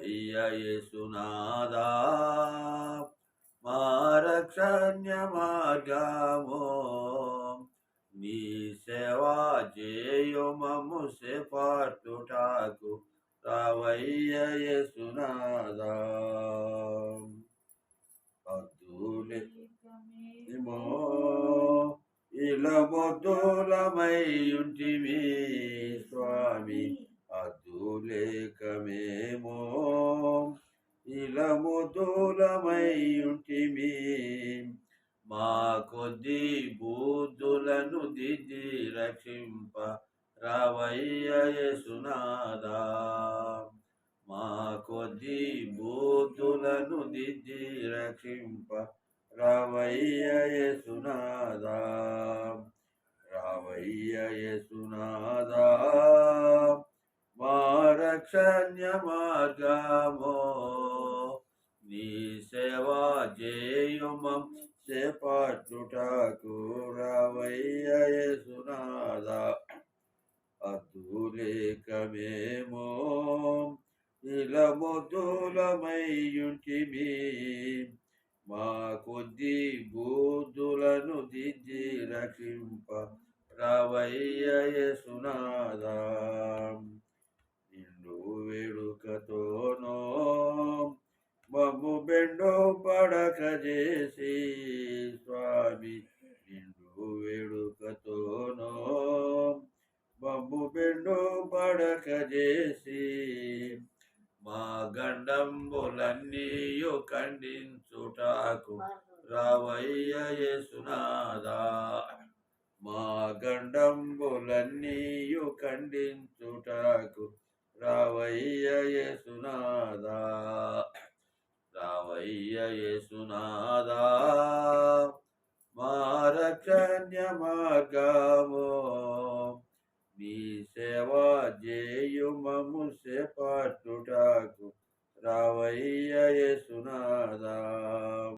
యేసునాదా మా రక్షణ్య మార్గము నీ సేవా చేయు మమ్ము సేపట్టుటకు రావయ్య యేసునాదా అద్దులేమో ఇలబొద్దులమయ్యుంటిమి స్వామి అద్దులేకమేమో ఇలముద్దులమయ్యుంటిమి మా కొద్ది బుద్ధులను దిద్ది రక్షింప రావయ్య యేసునాదా మా కొద్ది బుద్ధులను దిద్ది రక్షింప రావయ్య యేసునాదా రావయ్య యేసునాదా మా రక్షణ్య మార్గమో నీ సేవా జేయుమం చేపట్టుటకు రావయ్య యేసునాదా అద్దులేకమేమో ఇలముద్దులమయ్యుంటిమి మా కొద్ది బుద్ధులను దిద్ది రక్షింప రావయ్య యేసునాదా నిండు వేడుకతోనో మమ్ము బెండు పడక చేసి స్వామి నిండు వేడుకతోనో మమ్ము బెండు పడక చేసి మా గండంబులన్నీయు ఖండించుటకు రావయ్య యేసునాదా మా గండంబులన్నీయు ఖండించుటకు రావయ్య యేసునాదా రావయ్య యేసునాదా మా రక్షణ్య మార్గమో నీ సేవా జేయు మమ్ము సేప